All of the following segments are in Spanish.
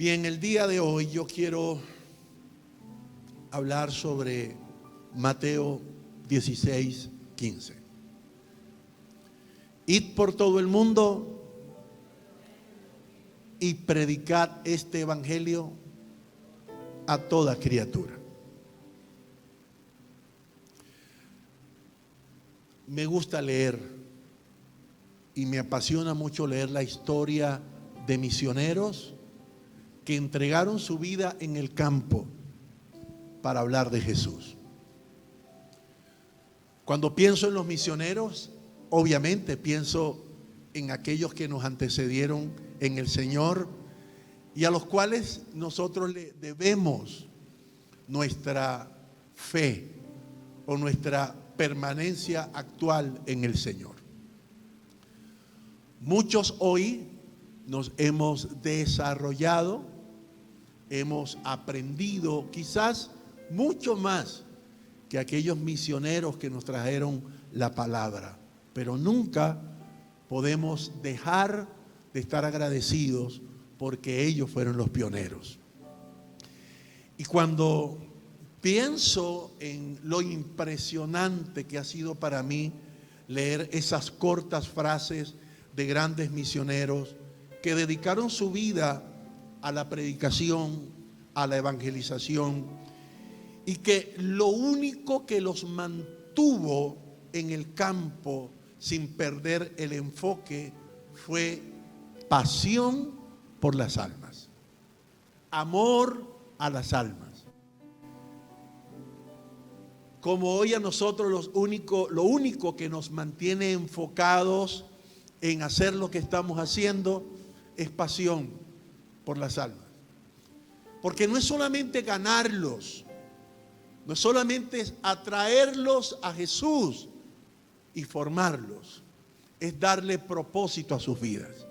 Bien, el día de hoy yo quiero hablar sobre Mateo 16:15. Id por todo el mundo y predicad este evangelio a toda criatura. Me gusta leer y me apasiona mucho leer la historia de misioneros que entregaron su vida en el campo para hablar de Jesús. Cuando pienso en los misioneros, obviamente pienso en aquellos que nos antecedieron en el Señor y a los cuales nosotros le debemos nuestra fe o nuestra permanencia actual en el Señor. Muchos hoy nos hemos desarrollado, hemos aprendido quizás mucho más que aquellos misioneros que nos trajeron la palabra, pero nunca podemos dejar de estar agradecidos porque ellos fueron los pioneros. Y cuando pienso en lo impresionante que ha sido para mí leer esas cortas frases de grandes misioneros que dedicaron su vida a la predicación, a la evangelización, y que lo único que los mantuvo en el campo sin perder el enfoque fue pasión por las almas, amor a las almas. Como hoy a nosotros lo único que nos mantiene enfocados en hacer lo que estamos haciendo es pasión por las almas. Porque no es solamente ganarlos, no es solamente atraerlos a Jesús y formarlos, es darle propósito a sus vidas.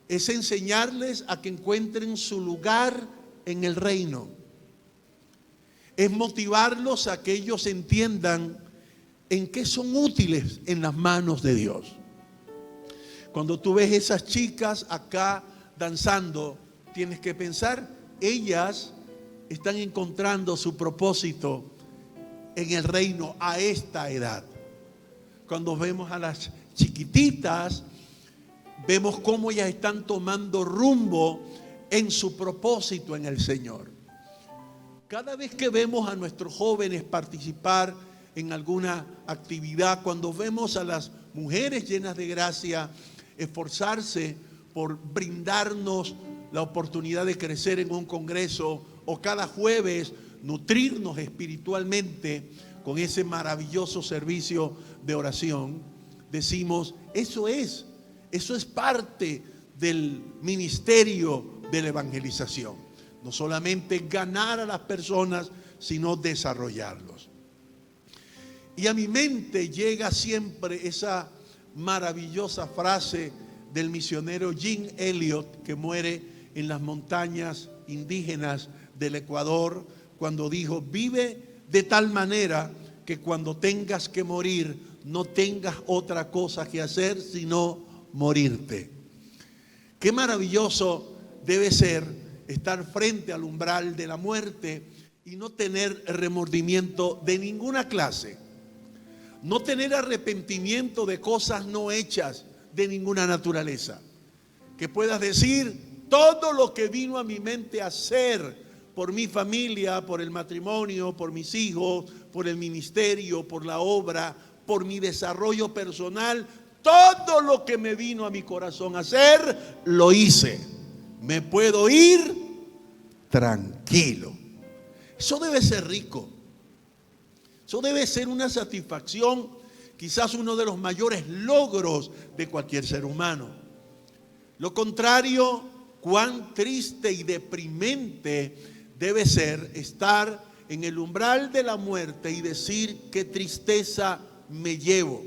Es enseñarles a que encuentren su lugar en el reino. Es motivarlos a que ellos entiendan en qué son útiles en las manos de Dios. Cuando tú ves esas chicas acá danzando, tienes que pensar, ellas están encontrando su propósito en el reino a esta edad. Cuando vemos a las chiquititas, vemos cómo ellas están tomando rumbo en su propósito en el Señor. Cada vez que vemos a nuestros jóvenes participar en alguna actividad, cuando vemos a las mujeres llenas de gracia esforzarse por brindarnos la oportunidad de crecer en un congreso o cada jueves nutrirnos espiritualmente con ese maravilloso servicio de oración, decimos, eso es parte del ministerio de la evangelización. No solamente ganar a las personas, sino desarrollarlos. Y a mi mente llega siempre esa maravillosa frase del misionero Jim Elliot, que muere en las montañas indígenas del Ecuador, cuando dijo, vive de tal manera que cuando tengas que morir, no tengas otra cosa que hacer sino morirte. Qué maravilloso debe ser estar frente al umbral de la muerte y no tener remordimiento de ninguna clase. No tener arrepentimiento de cosas no hechas de ninguna naturaleza. Que puedas decir, todo lo que vino a mi mente a hacer por mi familia, por el matrimonio, por mis hijos, por el ministerio, por la obra, por mi desarrollo personal, todo lo que me vino a mi corazón a hacer, lo hice. Me puedo ir tranquilo. Eso debe ser rico. Eso debe ser una satisfacción, quizás uno de los mayores logros de cualquier ser humano. Lo contrario, cuán triste y deprimente debe ser estar en el umbral de la muerte y decir, qué tristeza me llevo.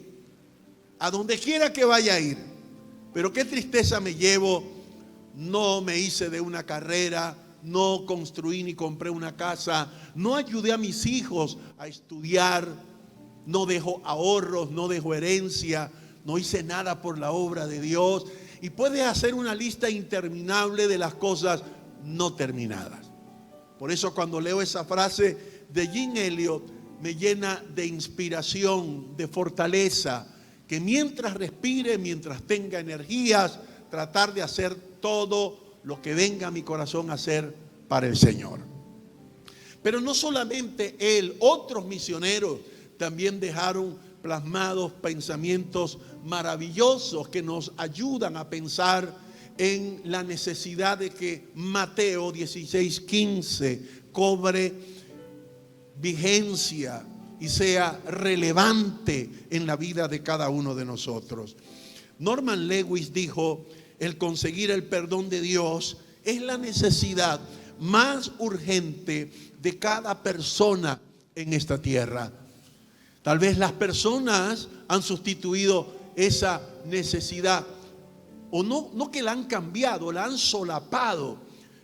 A donde quiera que vaya a ir, pero qué tristeza me llevo, no me hice de una carrera, no construí ni compré una casa, no ayudé a mis hijos a estudiar, no dejo ahorros, no dejo herencia, no hice nada por la obra de Dios. Y puedes hacer una lista interminable de las cosas no terminadas. Por eso cuando leo esa frase de Jim Elliot me llena de inspiración, de fortaleza, que mientras respire, mientras tenga energías, tratar de hacer todo lo que venga a mi corazón a hacer para el Señor. Pero no solamente él, otros misioneros también dejaron plasmados pensamientos maravillosos que nos ayudan a pensar en la necesidad de que Mateo 16:15 cobre vigencia y sea relevante en la vida de cada uno de nosotros. Norman Lewis dijo: el conseguir el perdón de Dios es la necesidad más urgente de cada persona en esta tierra. Tal vez las personas han sustituido esa necesidad, o no que la han cambiado, la han solapado,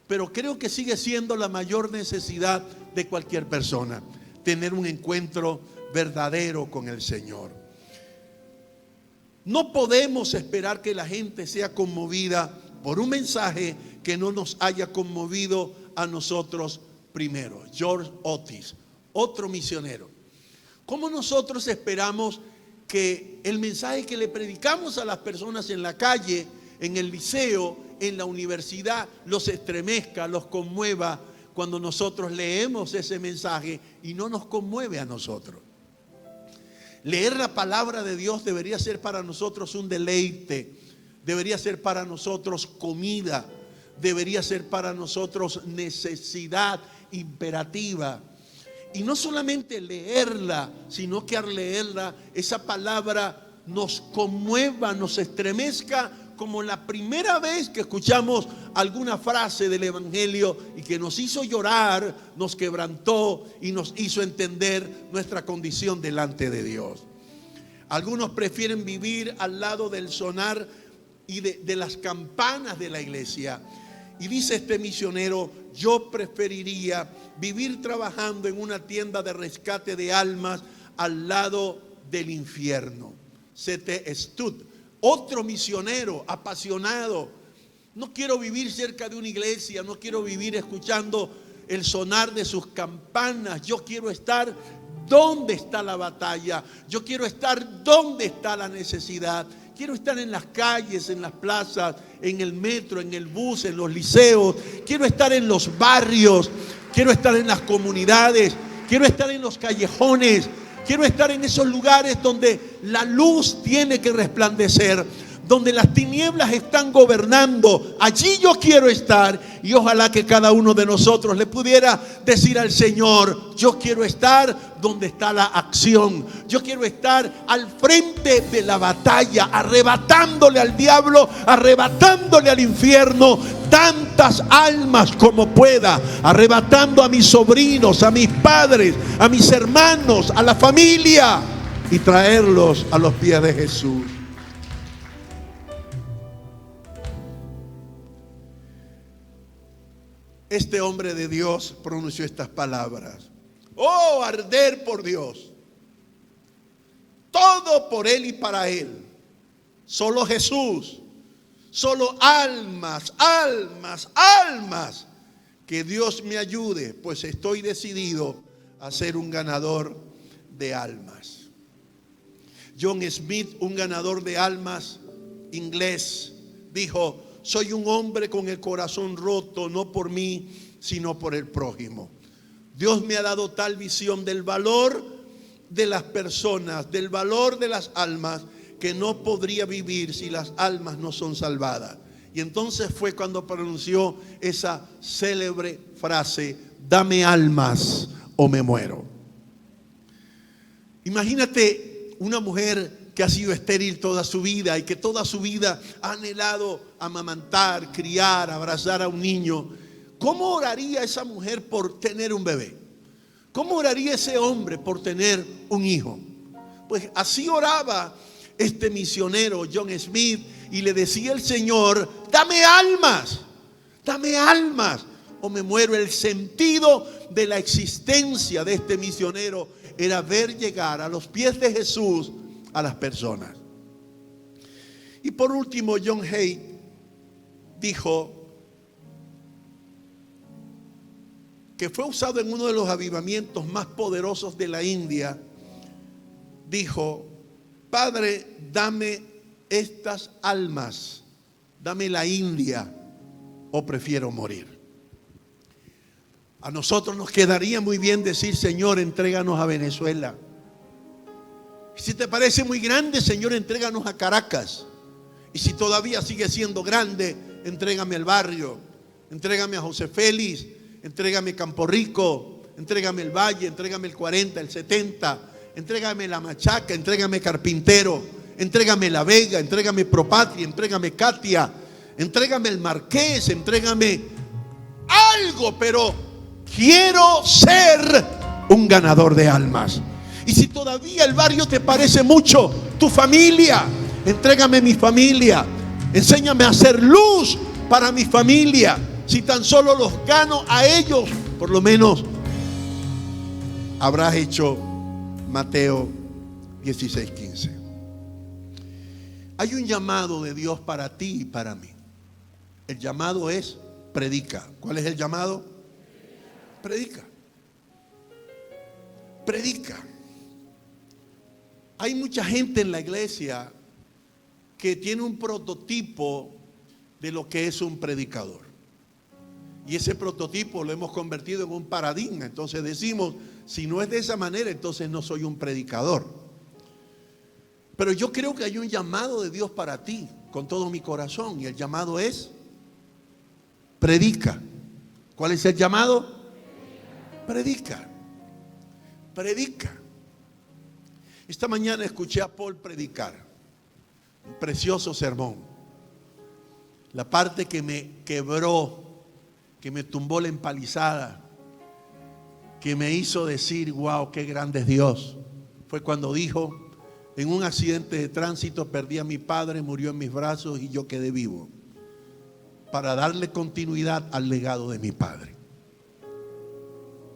pero creo que sigue siendo la mayor necesidad de cualquier persona, tener un encuentro verdadero con el Señor. No podemos esperar que la gente sea conmovida por un mensaje que no nos haya conmovido a nosotros primero. George Otis, otro misionero. ¿Cómo nosotros esperamos que el mensaje que le predicamos a las personas en la calle, en el liceo, en la universidad, los estremezca, los conmueva, cuando nosotros leemos ese mensaje y no nos conmueve a nosotros? Leer la palabra de Dios debería ser para nosotros un deleite, debería ser para nosotros comida, debería ser para nosotros necesidad imperativa. Y no solamente leerla, sino que al leerla esa palabra nos conmueva, nos estremezca, como la primera vez que escuchamos alguna frase del Evangelio y que nos hizo llorar, nos quebrantó y nos hizo entender nuestra condición delante de Dios. Algunos prefieren vivir al lado del sonar y de las campanas de la iglesia. Y dice este misionero: yo preferiría vivir trabajando en una tienda de rescate de almas al lado del infierno. C.T. Studd, otro misionero apasionado. No quiero vivir cerca de una iglesia, no quiero vivir escuchando el sonar de sus campanas. Yo quiero estar donde está la batalla, yo quiero estar donde está la necesidad. Quiero estar en las calles, en las plazas, en el metro, en el bus, en los liceos. Quiero estar en los barrios, quiero estar en las comunidades, quiero estar en los callejones, quiero estar en esos lugares donde la luz tiene que resplandecer, donde las tinieblas están gobernando. Allí yo quiero estar, y ojalá que cada uno de nosotros le pudiera decir al Señor: yo quiero estar donde está la acción, yo quiero estar al frente de la batalla, arrebatándole al diablo, arrebatándole al infierno tantas almas como pueda, arrebatando a mis sobrinos, a mis padres, a mis hermanos, a la familia, y traerlos a los pies de Jesús. Este hombre de Dios pronunció estas palabras: oh, arder por Dios, todo por Él y para Él, solo Jesús, solo almas, almas, almas. Que Dios me ayude, pues estoy decidido a ser un ganador de almas. John Smith, un ganador de almas inglés, dijo: soy un hombre con el corazón roto, no por mí, sino por el prójimo. Dios me ha dado tal visión del valor de las personas, del valor de las almas, que no podría vivir si las almas no son salvadas. Y entonces fue cuando pronunció esa célebre frase: dame almas o me muero. Imagínate una mujer que ha sido estéril toda su vida y que toda su vida ha anhelado amamantar, criar, abrazar a un niño. ¿Cómo oraría esa mujer por tener un bebé? ¿Cómo oraría ese hombre por tener un hijo? Pues así oraba este misionero John Smith, y le decía al Señor: dame almas o me muero. El sentido de la existencia de este misionero era ver llegar a los pies de Jesús a las personas. Y por último, John Hay dijo: que fue usado en uno de los avivamientos más poderosos de la India, dijo: Padre, dame estas almas, dame la India, o prefiero morir. A nosotros nos quedaría muy bien decir: Señor, entréganos a Venezuela. Y si te parece muy grande, Señor, entréganos a Caracas. Y si todavía sigue siendo grande, entrégame al barrio, entrégame a José Félix, entrégame Campo Rico, entrégame el Valle, entrégame el 40, el 70, entrégame La Machaca, entrégame Carpintero, entrégame La Vega, entrégame Propatria, entrégame Katia, entrégame el Marqués, entrégame algo, pero quiero ser un ganador de almas. Y si todavía el barrio te parece mucho, tu familia, entrégame mi familia, enséñame a hacer luz para mi familia. Si tan solo los gano a ellos, por lo menos habrás hecho Mateo 16:15. Hay un llamado de Dios para ti y para mí. El llamado es: predica. ¿Cuál es el llamado? Predica. Predica. Hay mucha gente en la iglesia que tiene un prototipo de lo que es un predicador. Y ese prototipo lo hemos convertido en un paradigma. Entonces decimos: si no es de esa manera, entonces no soy un predicador. Pero yo creo que hay un llamado de Dios para ti, con todo mi corazón. Y el llamado es: predica. ¿Cuál es el llamado? Predica. Predica. Esta mañana escuché a Paul predicar un precioso sermón. La parte que me quebró, que me tumbó la empalizada, que me hizo decir: wow, qué grande es Dios, fue cuando dijo: en un accidente de tránsito perdí a mi padre, murió en mis brazos y yo quedé vivo para darle continuidad al legado de mi padre.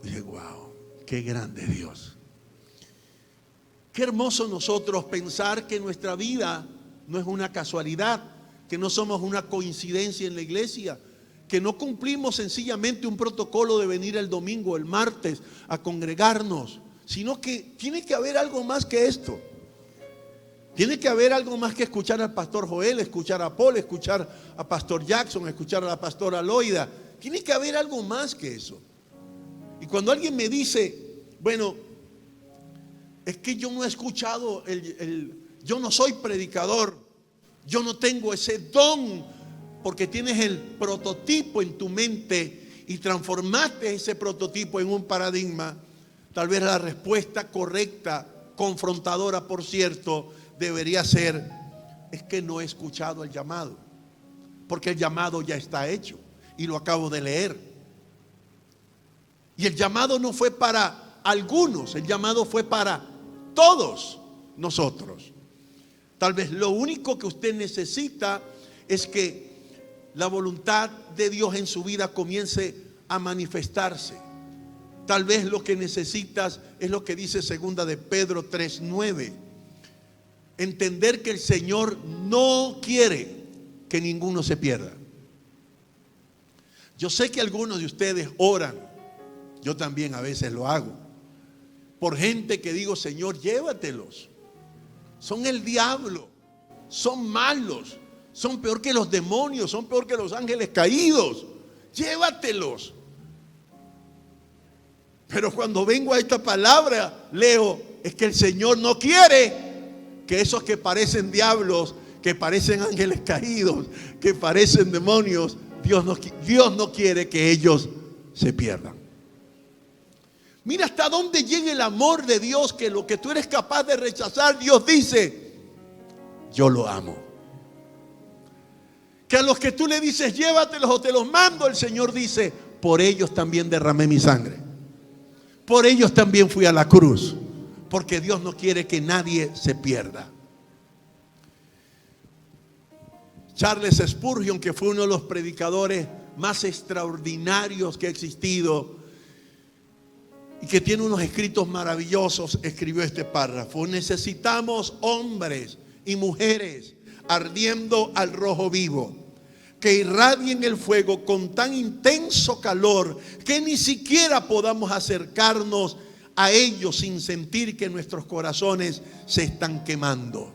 Dije: wow, qué grande es Dios. Qué hermoso nosotros pensar que nuestra vida no es una casualidad, que no somos una coincidencia en la iglesia, que no cumplimos sencillamente un protocolo de venir el domingo o el martes a congregarnos, sino que tiene que haber algo más que esto. Tiene que haber algo más que escuchar al pastor Joel, escuchar a Paul, escuchar a pastor Jackson, escuchar a la pastora Loida. Tiene que haber algo más que eso. Y cuando alguien me dice: bueno, es que yo no he escuchado, yo no soy predicador, yo no tengo ese don, porque tienes el prototipo en tu mente y transformaste ese prototipo en un paradigma. Tal vez la respuesta correcta, confrontadora por cierto, debería ser: es que no he escuchado el llamado, porque el llamado ya está hecho y lo acabo de leer. Y el llamado no fue para algunos, el llamado fue para todos nosotros. Tal vez lo único que usted necesita es que la voluntad de Dios en su vida comience a manifestarse. Tal vez lo que necesitas es lo que dice segunda de Pedro 3:9. Entender que el Señor no quiere que ninguno se pierda. Yo sé que algunos de ustedes oran, yo también a veces lo hago, por gente que digo: Señor, llévatelos. Son el diablo, son malos, son peor que los demonios, son peor que los ángeles caídos. Llévatelos. Pero cuando vengo a esta palabra, leo: es que el Señor no quiere que esos que parecen diablos, que parecen ángeles caídos, que parecen demonios, Dios no quiere que ellos se pierdan. Mira hasta dónde llega el amor de Dios, que lo que tú eres capaz de rechazar, Dios dice: yo lo amo. Que a los que tú le dices: llévatelos o te los mando, el Señor dice: por ellos también derramé mi sangre, por ellos también fui a la cruz, porque Dios no quiere que nadie se pierda. Charles Spurgeon, que fue uno de los predicadores más extraordinarios que ha existido y que tiene unos escritos maravillosos, escribió este párrafo: necesitamos hombres y mujeres ardiendo al rojo vivo, que irradien el fuego con tan intenso calor que ni siquiera podamos acercarnos a ellos sin sentir que nuestros corazones se están quemando.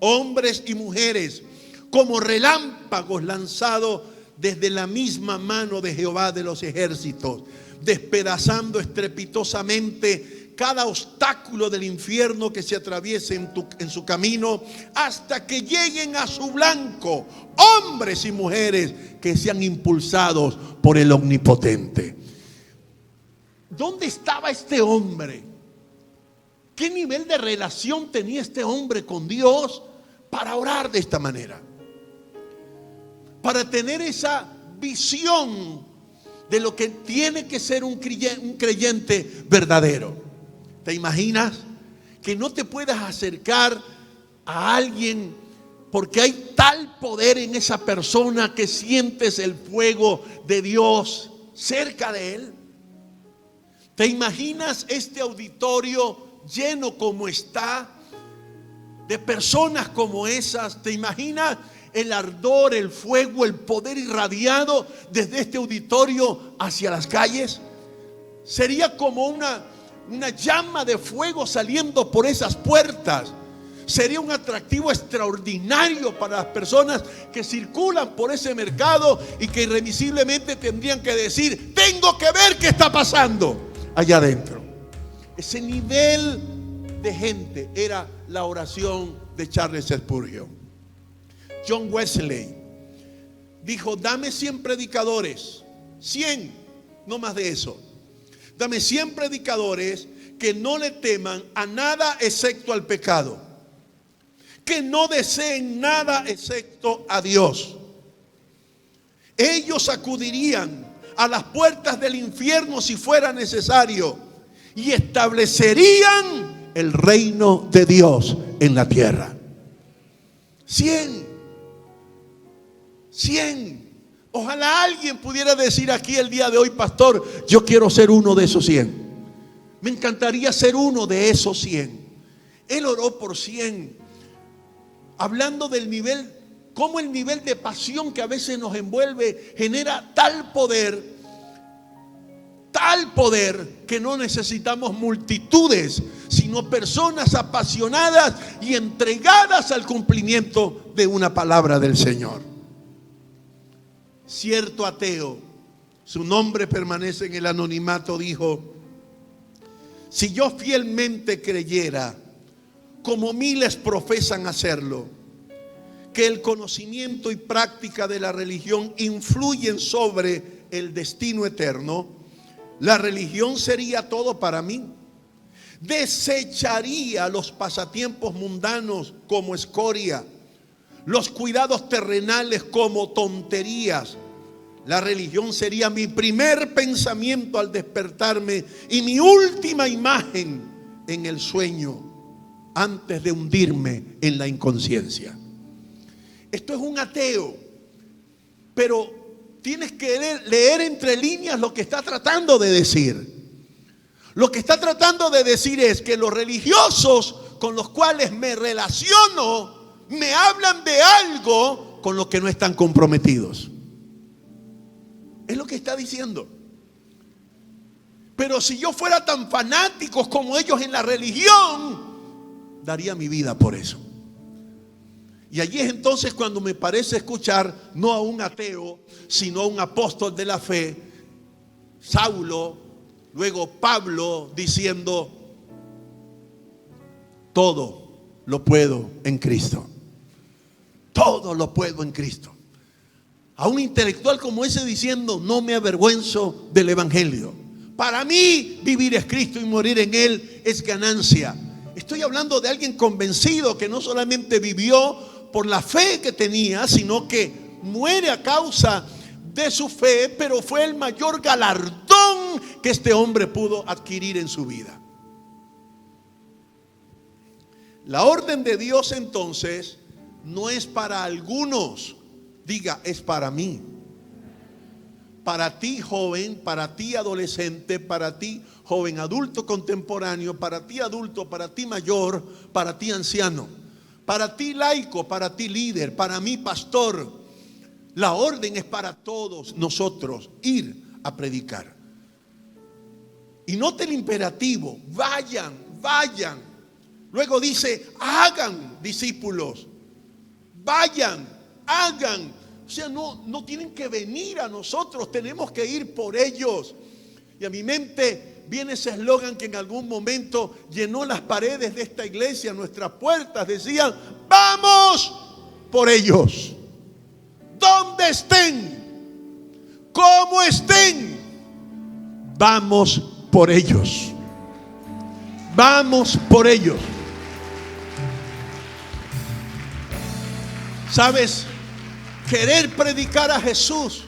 Hombres y mujeres como relámpagos lanzados desde la misma mano de Jehová de los ejércitos, despedazando estrepitosamente cada obstáculo del infierno que se atraviese en su camino, hasta que lleguen a su blanco, hombres y mujeres que sean impulsados por el Omnipotente. ¿Dónde estaba este hombre? ¿Qué nivel de relación tenía este hombre con Dios para orar de esta manera? Para tener esa visión de lo que tiene que ser un creyente verdadero. ¿Te imaginas que no te puedas acercar a alguien porque hay tal poder en esa persona que sientes el fuego de Dios cerca de él? ¿Te imaginas este auditorio lleno como está, de personas como esas? ¿Te imaginas el ardor, el fuego, el poder irradiado desde este auditorio hacia las calles? Sería como una llama de fuego saliendo por esas puertas. Sería un atractivo extraordinario para las personas que circulan por ese mercado y que irremisiblemente tendrían que decir: tengo que ver qué está pasando allá adentro. Ese nivel de gente era la oración de Charles Spurgeon. John Wesley dijo: dame 100 predicadores, 100, no más de eso. Dame 100 predicadores que no le teman a nada excepto al pecado, que no deseen nada excepto a Dios. Ellos acudirían a las puertas del infierno si fuera necesario y establecerían el reino de Dios en la tierra. 100. Ojalá alguien pudiera decir aquí el día de hoy: pastor, yo quiero ser uno de esos 100. Me encantaría ser uno de esos 100. Él oró por 100, hablando del nivel, cómo el nivel de pasión que a veces nos envuelve genera tal poder que no necesitamos multitudes, sino personas apasionadas y entregadas al cumplimiento de una palabra del Señor. Cierto ateo, su nombre permanece en el anonimato, dijo: si yo fielmente creyera, como miles profesan hacerlo, que el conocimiento y práctica de la religión influyen sobre el destino eterno, la religión sería todo para mí. Desecharía los pasatiempos mundanos como escoria, los cuidados terrenales como tonterías. La religión sería mi primer pensamiento al despertarme y mi última imagen en el sueño, antes de hundirme en la inconsciencia. Esto es un ateo, pero tienes que leer entre líneas lo que está tratando de decir. Lo que está tratando de decir es que los religiosos con los cuales me relaciono me hablan de algo con lo que no están comprometidos. Es lo que está diciendo. Pero si yo fuera tan fanático como ellos en la religión, daría mi vida por eso. Y allí es entonces cuando me parece escuchar no a un ateo, sino a un apóstol de la fe, Saulo, luego Pablo, diciendo: todo lo puedo en Cristo. Todo lo puedo en Cristo. A un intelectual como ese diciendo: no me avergüenzo del evangelio. Para mí vivir es Cristo y morir en Él es ganancia. Estoy hablando de alguien convencido que no solamente vivió por la fe que tenía, sino que muere a causa de su fe, pero fue el mayor galardón que este hombre pudo adquirir en su vida. La orden de Dios entonces no es para algunos, diga, es para mí. Para ti joven, para ti adolescente, para ti joven adulto contemporáneo, para ti adulto, para ti mayor, para ti anciano, para ti laico, para ti líder, para mí pastor. La orden es para todos nosotros ir a predicar. Y note el imperativo: vayan, vayan. Luego dice: hagan discípulos. Vayan, hagan. O sea, no tienen que venir a nosotros, tenemos que ir por ellos. Y a mi mente viene ese eslogan que en algún momento llenó las paredes de esta iglesia, nuestras puertas. Decían: vamos por ellos. Donde estén, como estén, vamos por ellos. Vamos por ellos. ¿Sabes? Querer predicar a Jesús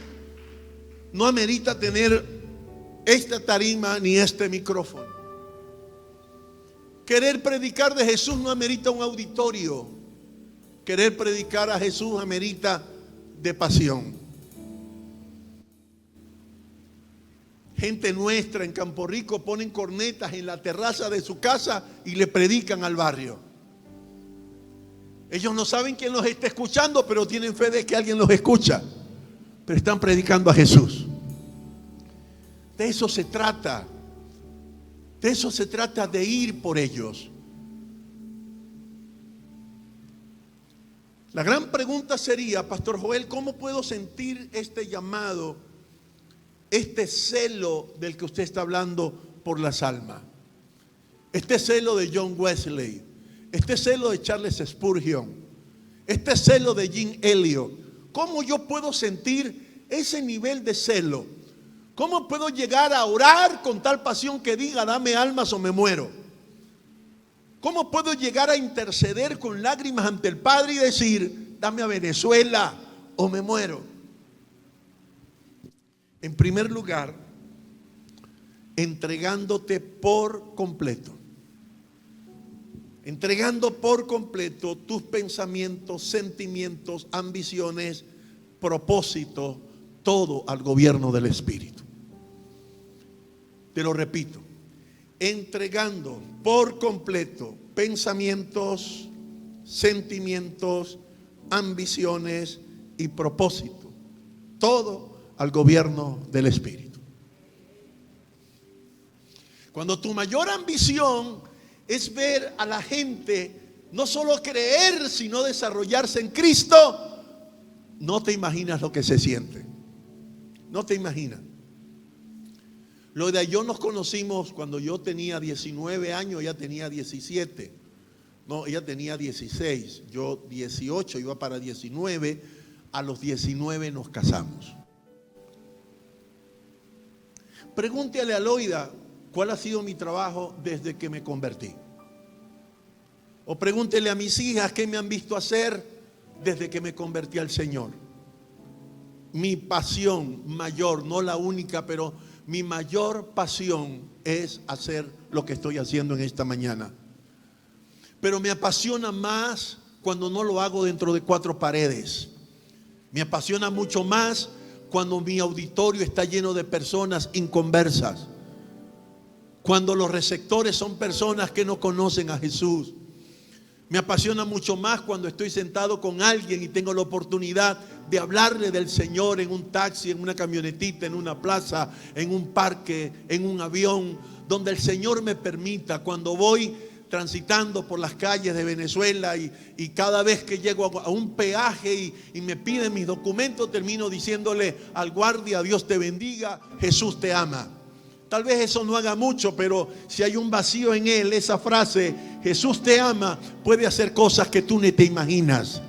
no amerita tener esta tarima ni este micrófono. Querer predicar de Jesús no amerita un auditorio. Querer predicar a Jesús amerita de pasión. Gente nuestra en Campo Rico ponen cornetas en la terraza de su casa y le predican al barrio. Ellos no saben quién los está escuchando, pero tienen fe de que alguien los escucha. Pero están predicando a Jesús. De eso se trata. De eso se trata, de ir por ellos. La gran pregunta sería: Pastor Joel, ¿cómo puedo sentir este llamado, este celo del que usted está hablando por las almas? Este celo de John Wesley, este celo de Charles Spurgeon, este celo de Jim Elliot. ¿Cómo yo puedo sentir ese nivel de celo? ¿Cómo puedo llegar a orar con tal pasión que diga: dame almas o me muero? ¿Cómo puedo llegar a interceder con lágrimas ante el Padre y decir: dame a Venezuela o me muero? En primer lugar, entregándote por completo. Entregando por completo tus pensamientos, sentimientos, ambiciones, propósitos, todo al gobierno del Espíritu. Te lo repito: entregando por completo pensamientos, sentimientos, ambiciones y propósitos, todo al gobierno del Espíritu. Cuando tu mayor ambición es ver a la gente no solo creer, sino desarrollarse en Cristo, no te imaginas lo que se siente. No te imaginas. Lo de yo nos conocimos cuando yo tenía 19 años, ella tenía 17. No, ella tenía 16, yo 18, iba para 19. A los 19 nos casamos. Pregúntale a Loida cuál ha sido mi trabajo desde que me convertí. O pregúntele a mis hijas qué me han visto hacer desde que me convertí al Señor. Mi pasión mayor, no la única, pero mi mayor pasión es hacer lo que estoy haciendo en esta mañana. Pero me apasiona más cuando no lo hago dentro de 4 paredes. Me apasiona mucho más cuando mi auditorio está lleno de personas inconversas. Cuando los receptores son personas que no conocen a Jesús. Me apasiona mucho más cuando estoy sentado con alguien y tengo la oportunidad de hablarle del Señor en un taxi, en una camionetita, en una plaza, en un parque, en un avión, donde el Señor me permita. Cuando voy transitando por las calles de Venezuela y cada vez que llego a un peaje y me piden mis documentos, termino diciéndole al guardia: Dios te bendiga, Jesús te ama. Tal vez eso no haga mucho, pero si hay un vacío en él, esa frase, Jesús te ama, puede hacer cosas que tú ni te imaginas.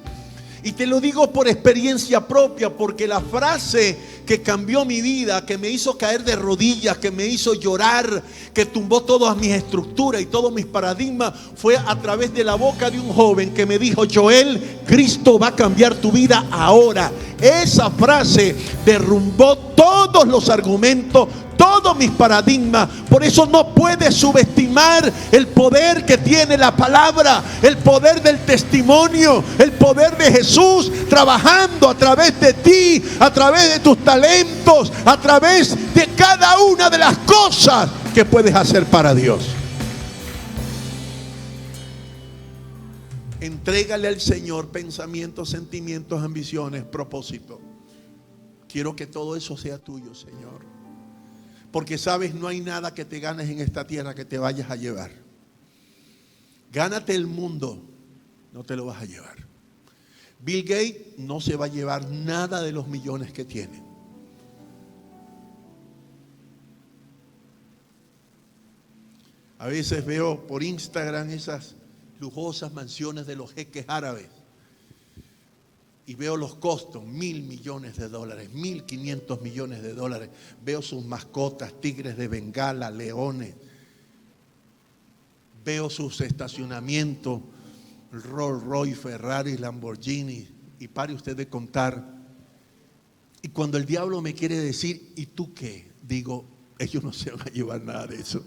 Y te lo digo por experiencia propia, porque la frase que cambió mi vida, que me hizo caer de rodillas, que me hizo llorar, que tumbó todas mis estructuras y todos mis paradigmas, fue a través de la boca de un joven que me dijo: Joel, Cristo va a cambiar tu vida ahora. Esa frase derrumbó todos los argumentos, todos mis paradigmas. Por eso no puedes subestimar el poder que tiene la palabra, el poder del testimonio, el poder de Jesús trabajando a través de ti, a través de tus talentos, a través de cada una de las cosas que puedes hacer para Dios. Entrégale al Señor pensamientos, sentimientos, ambiciones, propósitos. Quiero que todo eso sea tuyo, Señor. Porque sabes, no hay nada que te ganes en esta tierra que te vayas a llevar. Gánate el mundo, no te lo vas a llevar. Bill Gates no se va a llevar nada de los millones que tiene. A veces veo por Instagram esas lujosas mansiones de los jeques árabes y veo los costos, $1.000 millones, $1.500 millones. Veo sus mascotas, tigres de Bengala, leones. Veo sus estacionamientos, Rolls Royce, Ferrari, Lamborghini, y pare usted de contar. Y cuando el diablo me quiere decir, ¿y tú qué? Digo, ellos no se van a llevar nada de eso.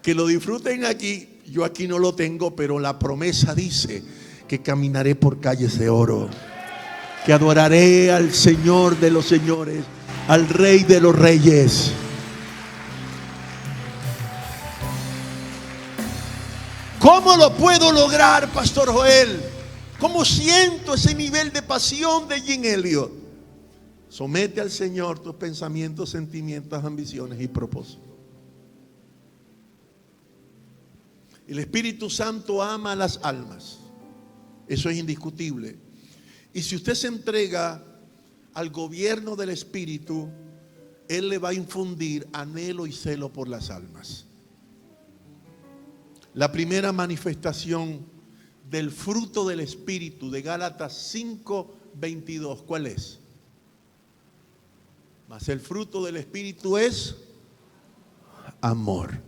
Que lo disfruten aquí, yo aquí no lo tengo, pero la promesa dice que caminaré por calles de oro, que adoraré al Señor de los señores, al Rey de los reyes. ¿Cómo lo puedo lograr, Pastor Joel? ¿Cómo siento ese nivel de pasión de Jim Elliot? Somete al Señor tus pensamientos, sentimientos, ambiciones y propósitos. El Espíritu Santo ama a las almas. Eso es indiscutible. Y si usted se entrega al gobierno del Espíritu, Él le va a infundir anhelo y celo por las almas. La primera manifestación del fruto del Espíritu de Gálatas 5:22, ¿cuál es? Mas el fruto del Espíritu es amor.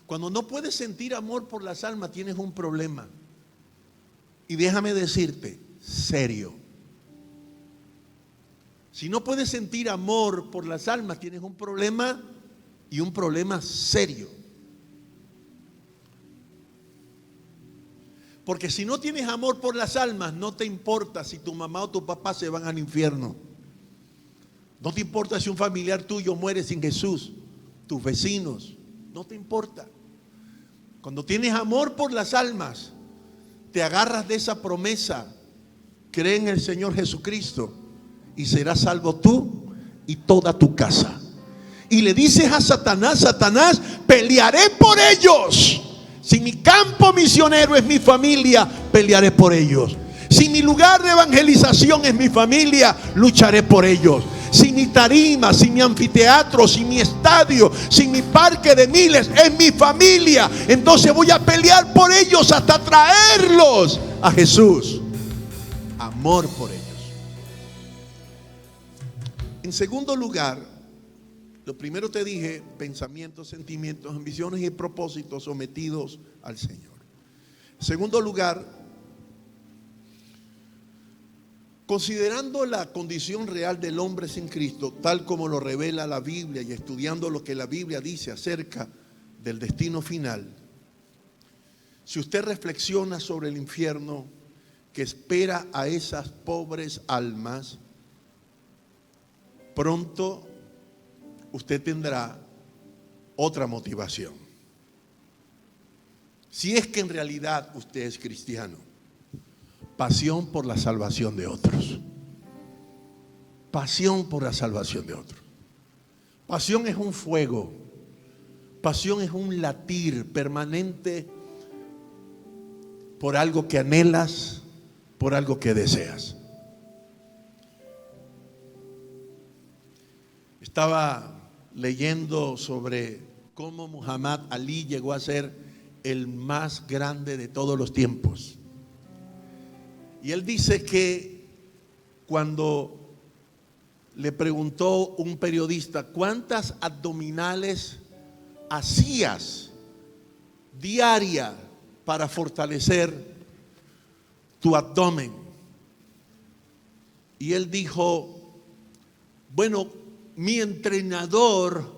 Cuando no puedes sentir amor por las almas, tienes un problema. Y déjame decirte, serio. Si no puedes sentir amor por las almas, tienes un problema, y un problema serio. Porque si no tienes amor por las almas, no te importa si tu mamá o tu papá se van al infierno. No te importa si un familiar tuyo muere sin Jesús, tus vecinos, no te importa. Cuando tienes amor por las almas, te agarras de esa promesa, cree en el Señor Jesucristo y serás salvo tú y toda tu casa. Y le dices a Satanás, Satanás, pelearé por ellos. Si mi campo misionero es mi familia, pelearé por ellos. Si mi lugar de evangelización es mi familia, lucharé por ellos. Si mi tarima, si mi anfiteatro, si mi estadio, si mi parque de miles es mi familia, entonces voy a pelear por ellos hasta traerlos a Jesús. Amor por ellos. En segundo lugar, lo primero te dije, pensamientos, sentimientos, ambiciones y propósitos sometidos al Señor. En segundo lugar, considerando la condición real del hombre sin Cristo, tal como lo revela la Biblia y estudiando lo que la Biblia dice acerca del destino final, si usted reflexiona sobre el infierno que espera a esas pobres almas, pronto usted tendrá otra motivación. Si es que en realidad usted es cristiano. Pasión por la salvación de otros. Pasión por la salvación de otros. Pasión es un fuego. Pasión es un latir permanente por algo que anhelas, por algo que deseas. Estaba leyendo sobre cómo Muhammad Ali llegó a ser el más grande de todos los tiempos. Y él dice que cuando le preguntó un periodista, ¿cuántas abdominales hacías diaria para fortalecer tu abdomen? Y él dijo, bueno, mi entrenador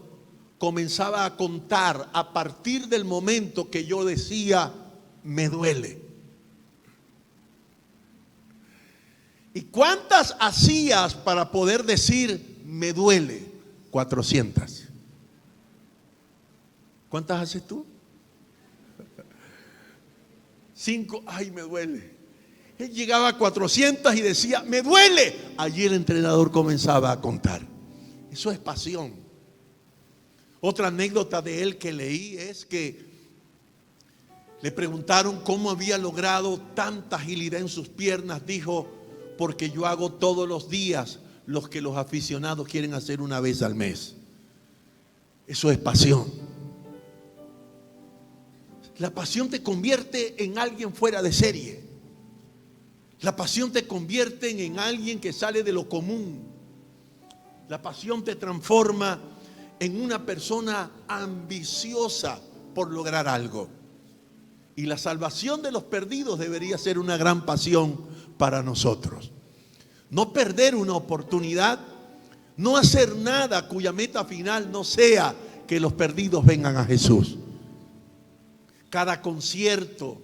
comenzaba a contar a partir del momento que yo decía, me duele. ¿Y cuántas hacías para poder decir, me duele? 400. ¿Cuántas haces tú? 5, ay, me duele. Él llegaba a 400 y decía, me duele. Allí el entrenador comenzaba a contar. Eso es pasión. Otra anécdota de él que leí es que le preguntaron cómo había logrado tanta agilidad en sus piernas. Dijo, porque yo hago todos los días los que los aficionados quieren hacer una vez al mes. Eso es pasión. La pasión te convierte en alguien fuera de serie. La pasión te convierte en alguien que sale de lo común. La pasión te transforma en una persona ambiciosa por lograr algo. Y la salvación de los perdidos debería ser una gran pasión para nosotros. No perder una oportunidad, no hacer nada cuya meta final no sea que los perdidos vengan a Jesús. Cada concierto,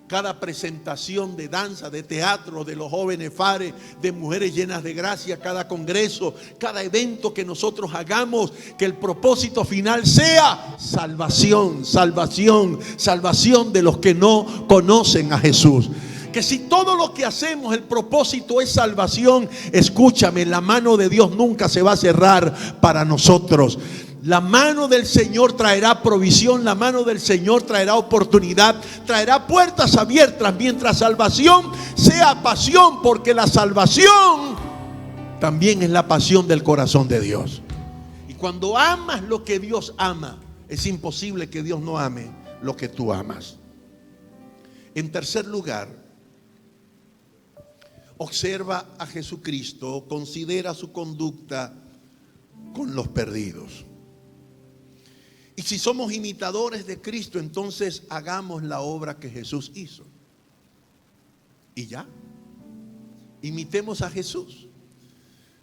cada presentación de danza, de teatro, de los jóvenes fares, de mujeres llenas de gracia, cada congreso, cada evento que nosotros hagamos, que el propósito final sea salvación, salvación, salvación de los que no conocen a Jesús. Que si todo lo que hacemos, el propósito es salvación, escúchame, la mano de Dios nunca se va a cerrar para nosotros. La mano del Señor traerá provisión, la mano del Señor traerá oportunidad, traerá puertas abiertas mientras salvación sea pasión, porque la salvación también es la pasión del corazón de Dios. Y cuando amas lo que Dios ama, es imposible que Dios no ame lo que tú amas. En tercer lugar, observa a Jesucristo, considera su conducta con los perdidos. Y si somos imitadores de Cristo, entonces hagamos la obra que Jesús hizo. Y ya, imitemos a Jesús.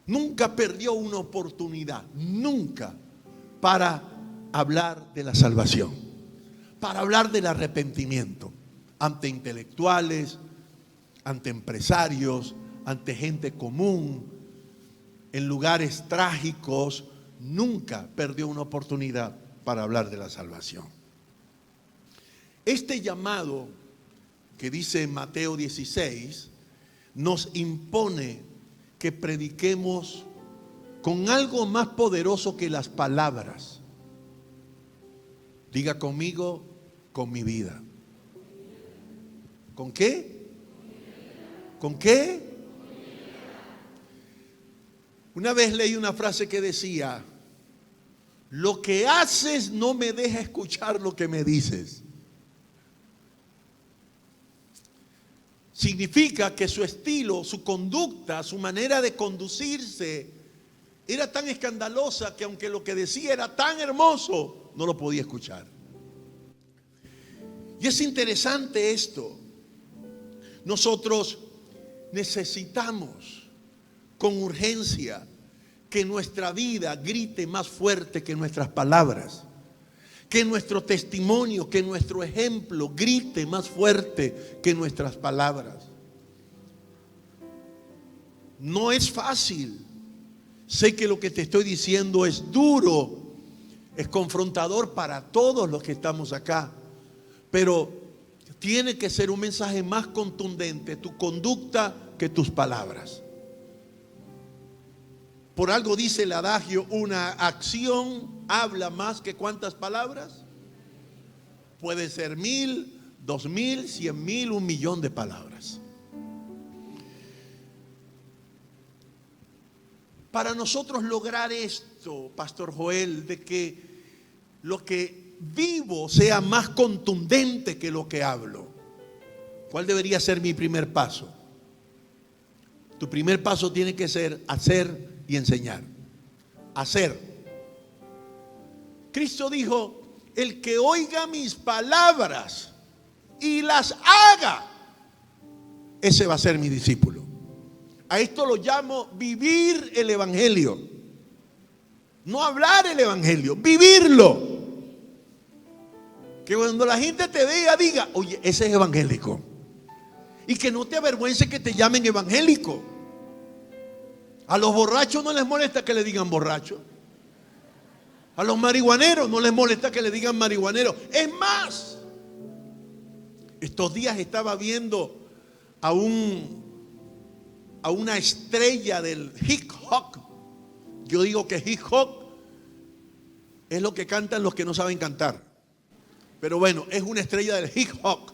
Nunca perdió una oportunidad, nunca, para hablar de la salvación, para hablar del arrepentimiento, ante intelectuales, ante empresarios, ante gente común, en lugares trágicos. Nunca perdió una oportunidad para hablar de la salvación. Este llamado que dice Mateo 16 nos impone que prediquemos con algo más poderoso que las palabras. Diga conmigo, con mi vida. ¿Con qué? ¿Con qué? Una vez leí una frase que decía, lo que haces no me deja escuchar lo que me dices. Significa que su estilo, su conducta, su manera de conducirse era tan escandalosa que aunque lo que decía era tan hermoso, no lo podía escuchar. Y es interesante esto. Nosotros necesitamos con urgencia que nuestra vida grite más fuerte que nuestras palabras, que nuestro testimonio, que nuestro ejemplo grite más fuerte que nuestras palabras. No es fácil. Sé que lo que te estoy diciendo es duro, es confrontador para todos los que estamos acá, pero tiene que ser un mensaje más contundente tu conducta que tus palabras. Por algo dice el adagio, una acción habla más que ¿cuántas palabras? Puede ser 1000, 2000, 100,000, 1,000,000 de palabras. Para nosotros lograr esto, Pastor Joel, de que lo que vivo sea más contundente que lo que hablo, ¿cuál debería ser mi primer paso? Tu primer paso tiene que ser hacer y enseñar. Hacer. Cristo dijo, el que oiga mis palabras y las haga, ese va a ser mi discípulo. A esto lo llamo vivir el evangelio. No hablar el evangelio, vivirlo. Que cuando la gente te vea, diga, oye, ese es evangélico. Y que no te avergüence que te llamen evangélico. A los borrachos no les molesta que le digan borracho. A los marihuaneros no les molesta que le digan marihuanero. Es más, estos días estaba viendo a una estrella del hip hop. Yo digo que hip hop es lo que cantan los que no saben cantar, pero bueno, es una estrella del hip hop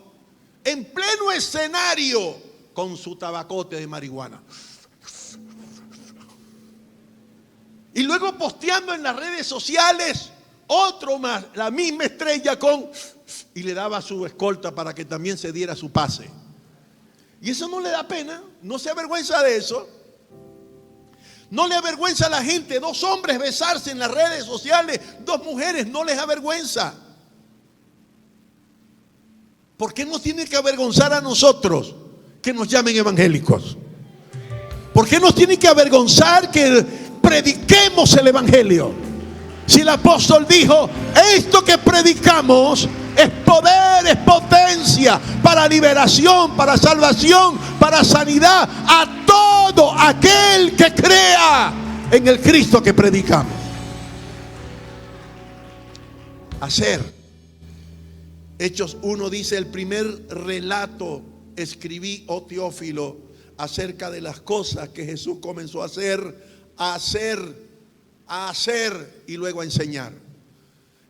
en pleno escenario con su tabacote de marihuana. Y luego posteando en las redes sociales otro más, la misma estrella y le daba su escolta para que también se diera su pase. Y eso no le da pena, no se avergüenza de eso. No le avergüenza a la gente, dos hombres besarse en las redes sociales, dos mujeres, no les avergüenza. ¿Por qué nos tiene que avergonzar a nosotros que nos llamen evangélicos? ¿Por qué nos tiene que avergonzar que prediquemos el evangelio? Si el apóstol dijo, esto que predicamos es poder, es potencia para liberación, para salvación, para sanidad a todo aquel que crea en el Cristo que predicamos. Hacer. Hechos 1 dice, el primer relato escribí, oh Teófilo, acerca de las cosas que Jesús comenzó a hacer y luego a enseñar.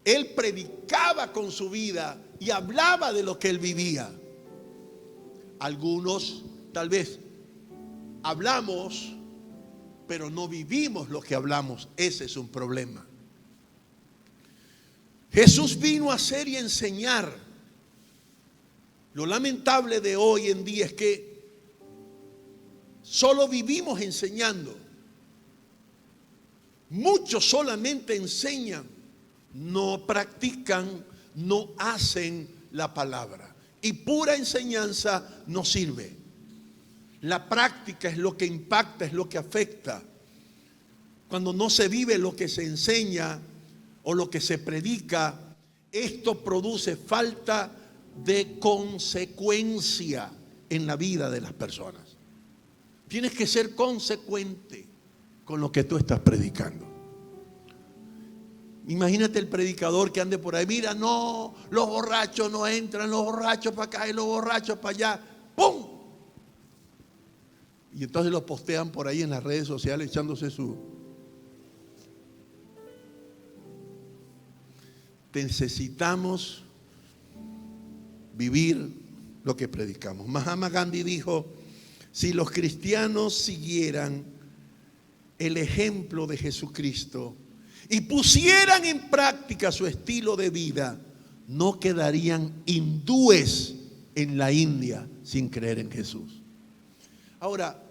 Él predicaba con su vida y hablaba de lo que él vivía. Algunos tal vez hablamos, pero no vivimos lo que hablamos. Ese es un problema. Jesús vino a hacer y enseñar. Lo lamentable de hoy en día es que solo vivimos enseñando. Muchos solamente enseñan, no practican, no hacen la palabra. Y pura enseñanza no sirve. La práctica es lo que impacta, es lo que afecta. Cuando no se vive lo que se enseña o lo que se predica, esto produce falta de consecuencia en la vida de las personas. Tienes que ser consecuente con lo que tú estás predicando. Imagínate el predicador que ande por ahí, mira, no, los borrachos no entran, los borrachos para acá y los borrachos para allá, ¡pum! Y entonces los postean por ahí en las redes sociales echándose su... Necesitamos vivir lo que predicamos. Mahatma Gandhi dijo, si los cristianos siguieran el ejemplo de Jesucristo y pusieran en práctica su estilo de vida, no quedarían hindúes en la India sin creer en Jesús. Ahora,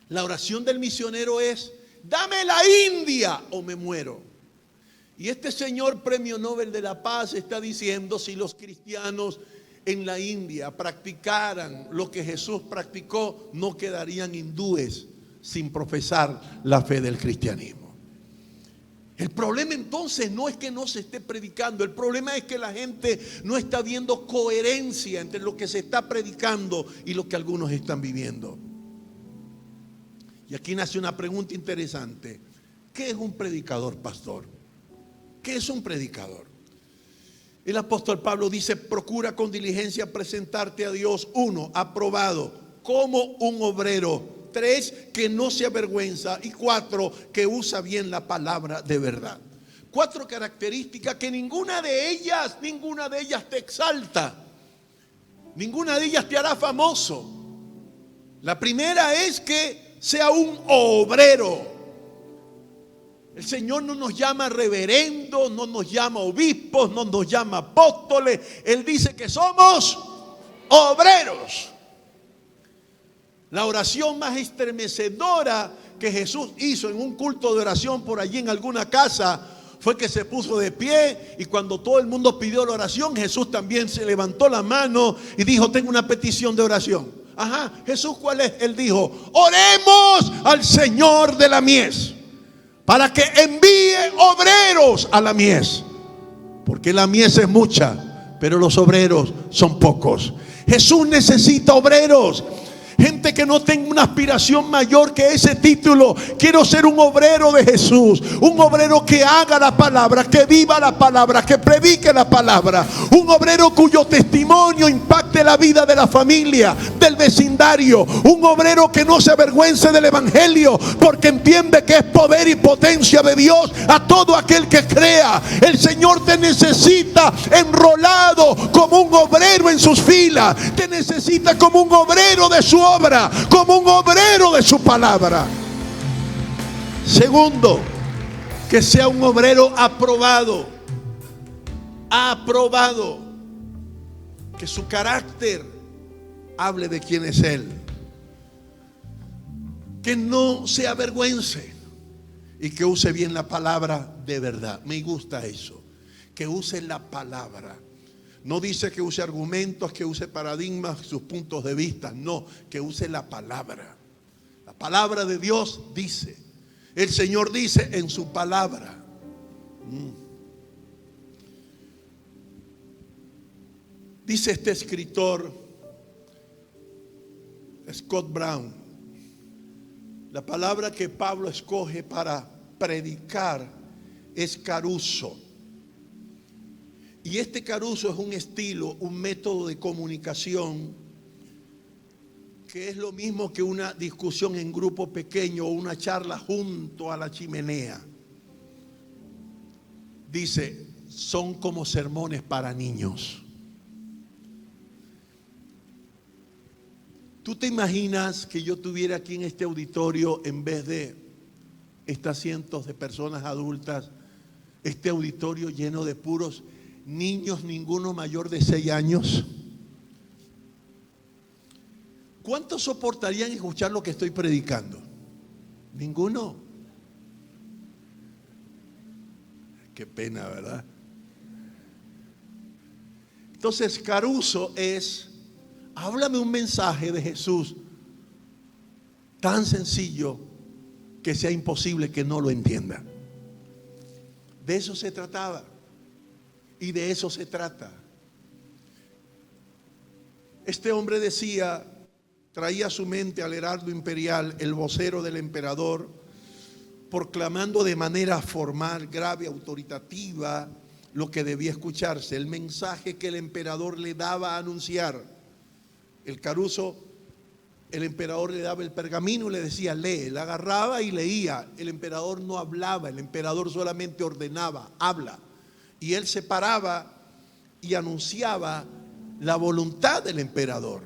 la oración del misionero es, dame la India o me muero. Y este señor premio Nobel de la Paz está diciendo, si los cristianos en la India practicaran lo que Jesús practicó, no quedarían hindúes sin profesar la fe del cristianismo. El problema entonces no es que no se esté predicando, el problema es que la gente no está viendo coherencia entre lo que se está predicando y lo que algunos están viviendo. Y aquí nace una pregunta interesante. ¿Qué es un predicador, pastor? ¿Qué es un predicador? El apóstol Pablo dice, procura con diligencia presentarte a Dios, 1, aprobado, como un obrero, 3, que no se avergüenza, y 4, que usa bien la palabra de verdad. 4 características que ninguna de ellas te exalta, ninguna de ellas te hará famoso. La primera es que sea un obrero. El Señor no nos llama reverendos, no nos llama obispos, no nos llama apóstoles. Él dice que somos obreros. La oración más estremecedora que Jesús hizo en un culto de oración por allí en alguna casa fue que se puso de pie, y cuando todo el mundo pidió la oración, Jesús también se levantó la mano y dijo, tengo una petición de oración. Ajá, Jesús, ¿cuál es? Él dijo, oremos al Señor de la mies para que envíe obreros a la mies, porque la mies es mucha, pero los obreros son pocos. Jesús necesita obreros. gente que no tenga una aspiración mayor que ese título. Quiero ser un obrero de Jesús, un obrero que haga la palabra, que viva la palabra, que predique la palabra, un obrero cuyo testimonio impacte la vida de la familia, del vecindario, un obrero que no se avergüence del evangelio, porque entiende que es poder y potencia de Dios a todo aquel que crea. El Señor te necesita enrolado como un obrero en sus filas, te necesita como un obrero de su obra, como un obrero de su palabra. Segundo, que sea un obrero aprobado, que su carácter hable de quién es Él, que no se avergüence y que use bien la palabra de verdad. Me gusta eso, que use la palabra. No dice que use argumentos, que use paradigmas, sus puntos de vista. No, que use la palabra. La palabra de Dios dice. El Señor dice en su palabra. Dice este escritor, Scott Brown, la palabra que Pablo escoge para predicar es caruso. Y este caruso es un estilo, un método de comunicación que es lo mismo que una discusión en grupo pequeño o una charla junto a la chimenea. Dice, son como sermones para niños. ¿Tú te imaginas que yo tuviera aquí en este auditorio, en vez de estas cientos de personas adultas, este auditorio lleno de puros niños, ninguno mayor de 6 años? ¿Cuántos soportarían escuchar lo que estoy predicando? Ninguno. Qué pena, ¿verdad? Entonces, caruso es: háblame un mensaje de Jesús tan sencillo que sea imposible que no lo entienda. De eso se trataba. Y de eso se trata. Este hombre decía, traía a su mente al heraldo imperial, el vocero del emperador, proclamando de manera formal, grave, autoritativa lo que debía escucharse, el mensaje que el emperador le daba a anunciar. El caruso, el emperador le daba el pergamino y le decía, lee. Él agarraba y leía. El emperador no hablaba, el emperador solamente ordenaba, habla. Y él se paraba y anunciaba la voluntad del emperador.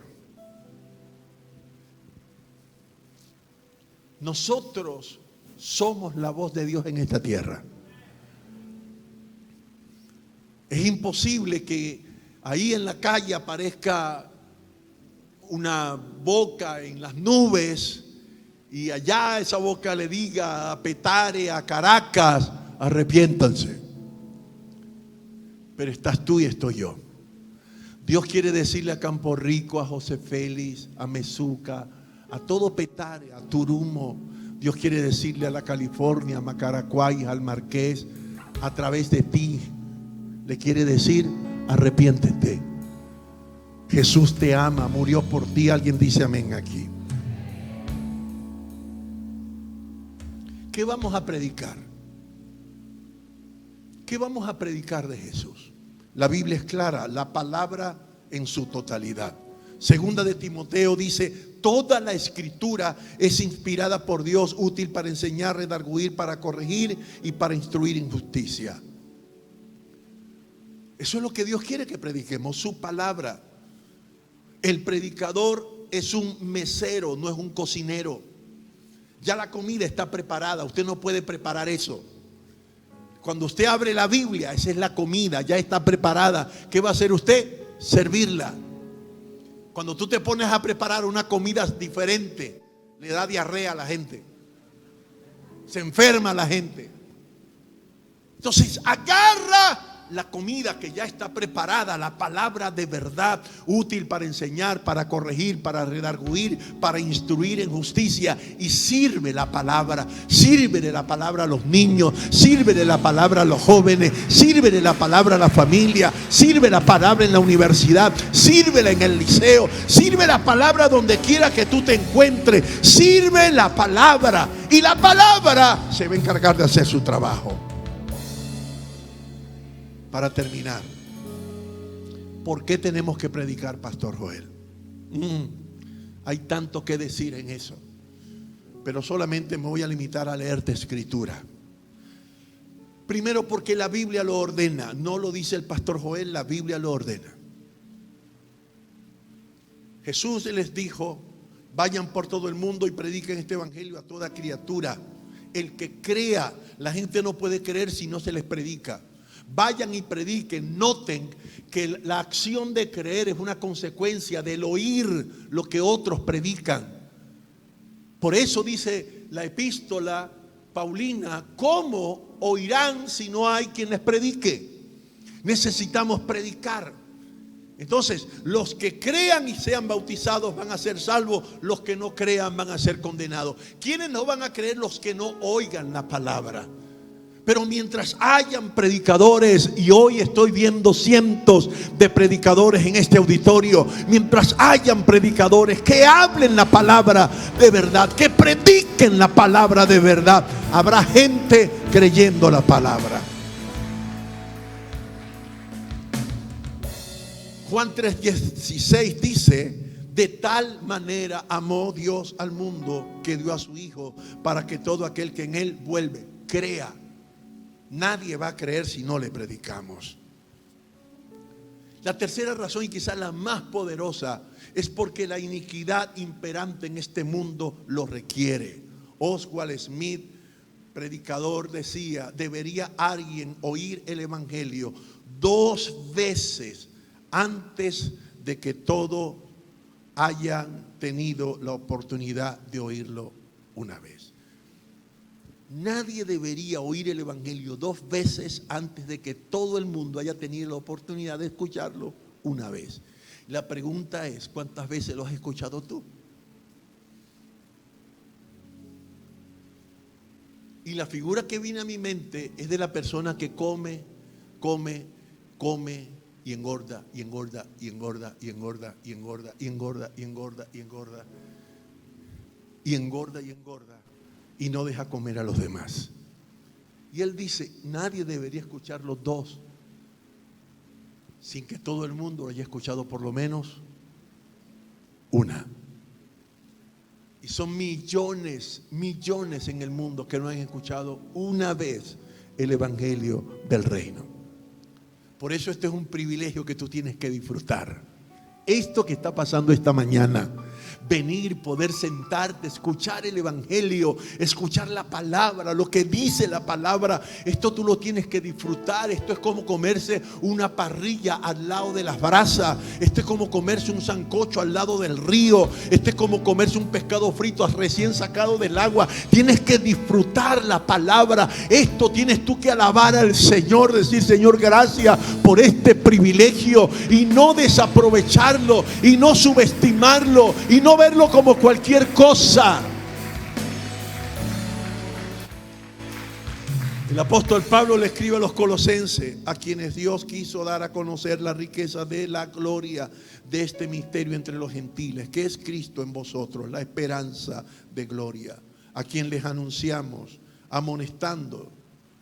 Nosotros somos la voz de Dios en esta tierra. Es imposible que ahí en la calle aparezca una boca en las nubes y allá esa boca le diga a Petare, a Caracas, arrepiéntanse. Pero estás tú y estoy yo. Dios quiere decirle a Campo Rico, a José Félix, a Mezuca, a todo Petare, a Turumo. Dios quiere decirle a la California, a Macaracuay, al Marqués, a través de ti. Le quiere decir, arrepiéntete. Jesús te ama, murió por ti. Alguien dice amén aquí. ¿Qué vamos a predicar? ¿Qué vamos a predicar de Jesús? La Biblia es clara, la palabra en su totalidad. Segunda de Timoteo dice, toda la escritura es inspirada por Dios, útil para enseñar, redarguir, para corregir y para instruir en justicia. Eso es lo que Dios quiere que prediquemos, su palabra. El predicador es un mesero, no es un cocinero. Ya la comida está preparada, usted no puede preparar eso. Cuando usted abre la Biblia, esa es la comida, ya está preparada. ¿Qué va a hacer usted? Servirla. Cuando tú te pones a preparar una comida diferente, le da diarrea a la gente, se enferma a la gente. Entonces agarra la comida que ya está preparada, la palabra de verdad, útil para enseñar, para corregir, para redarguir, para instruir en justicia. Y sírvele la palabra a los niños, sírvele la palabra a los jóvenes, sírvele la palabra a la familia, sirve la palabra en la universidad, sírvela en el liceo, sirve la palabra donde quiera que tú te encuentres, sirve la palabra y la palabra se va a encargar de hacer su trabajo. Para terminar, ¿por qué tenemos que predicar, Pastor Joel? Hay tanto que decir en eso, pero solamente me voy a limitar a leerte escritura. Primero, porque la Biblia lo ordena, no lo dice el Pastor Joel, la Biblia lo ordena. Jesús les dijo: vayan por todo el mundo y prediquen este evangelio a toda criatura. El que crea, la gente no puede creer si no se les predica. Vayan y prediquen. Noten que la acción de creer es una consecuencia del oír lo que otros predican. Por eso dice la epístola Paulina: ¿cómo oirán si no hay quien les predique? Necesitamos predicar. Entonces, los que crean y sean bautizados van a ser salvos, los que no crean van a ser condenados. ¿Quiénes no van a creer? Los que no oigan la palabra. Pero mientras hayan predicadores, y hoy estoy viendo cientos de predicadores en este auditorio, mientras hayan predicadores que hablen la palabra de verdad, que prediquen la palabra de verdad, habrá gente creyendo la palabra. Juan 3:16 dice: de tal manera amó Dios al mundo que dio a su Hijo, para que todo aquel que en Él vuelve crea. Nadie va a creer si no le predicamos. La tercera razón, y quizás la más poderosa, es porque la iniquidad imperante en este mundo lo requiere. Oswald Smith, predicador, decía: debería alguien oír el evangelio 2 veces antes de que todos hayan tenido la oportunidad de oírlo una vez. Nadie debería oír el evangelio 2 veces antes de que todo el mundo haya tenido la oportunidad de escucharlo una vez. La pregunta es: ¿cuántas veces lo has escuchado tú? Y la figura que viene a mi mente es de la persona que come y engorda, y engorda, y engorda, y engorda, y engorda, y engorda, y engorda, y engorda, y engorda, y engorda, y no deja comer a los demás. Y él dice: nadie debería escuchar los 2 sin que todo el mundo lo haya escuchado por lo menos una. Y son millones en el mundo que no han escuchado una vez el evangelio del reino. Por eso este es un privilegio que tú tienes que disfrutar. Esto que está pasando esta mañana, venir, poder sentarte, escuchar el evangelio, escuchar la palabra, lo que dice la palabra, esto tú lo tienes que disfrutar. Esto es como comerse una parrilla al lado de las brasas, esto es como comerse un sancocho al lado del río, esto es como comerse un pescado frito recién sacado del agua. Tienes que disfrutar la palabra. Esto tienes tú que alabar al Señor, decir: Señor, gracias por este privilegio, y no desaprovecharlo, y no subestimarlo, y no verlo como cualquier cosa. El apóstol Pablo le escribe a los colosenses, a quienes Dios quiso dar a conocer la riqueza de la gloria de este misterio entre los gentiles, que es Cristo en vosotros, la esperanza de gloria, a quien les anunciamos, amonestando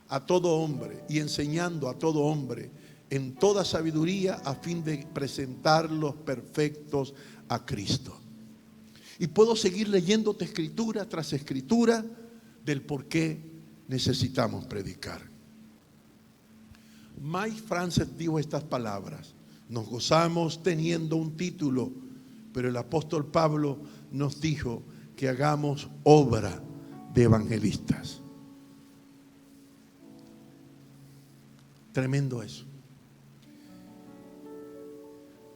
a todo hombre y enseñando a todo hombre en toda sabiduría, a fin de presentarlos perfectos a Cristo. Y puedo seguir leyéndote escritura tras escritura del por qué necesitamos predicar. Mike Francis dijo estas palabras: nos gozamos teniendo un título, pero el apóstol Pablo nos dijo que hagamos obra de evangelistas. Tremendo eso.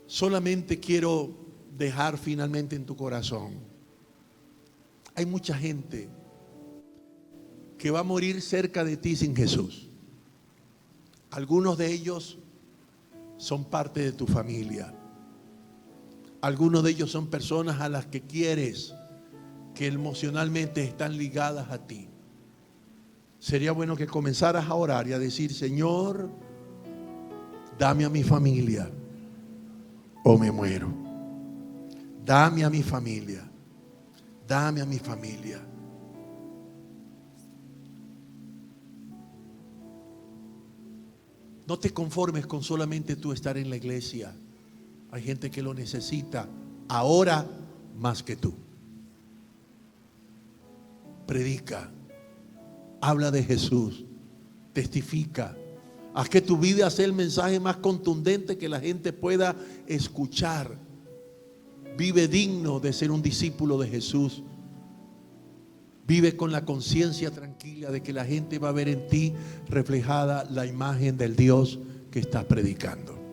Solamente quiero dejar finalmente en tu corazón: hay mucha gente que va a morir cerca de ti sin Jesús. Algunos de ellos son parte de tu familia. Algunos de ellos son personas a las que quieres, que emocionalmente están ligadas a ti. Sería bueno que comenzaras a orar y a decir: Señor, dame a mi familia o me muero. Dame a mi familia. Dame a mi familia. No te conformes con solamente tú estar en la iglesia. Hay gente que lo necesita ahora más que tú. Predica, habla de Jesús, testifica. Haz que tu vida sea el mensaje más contundente que la gente pueda escuchar. Vive digno de ser un discípulo de Jesús. Vive con la conciencia tranquila de que la gente va a ver en ti reflejada la imagen del Dios que estás predicando.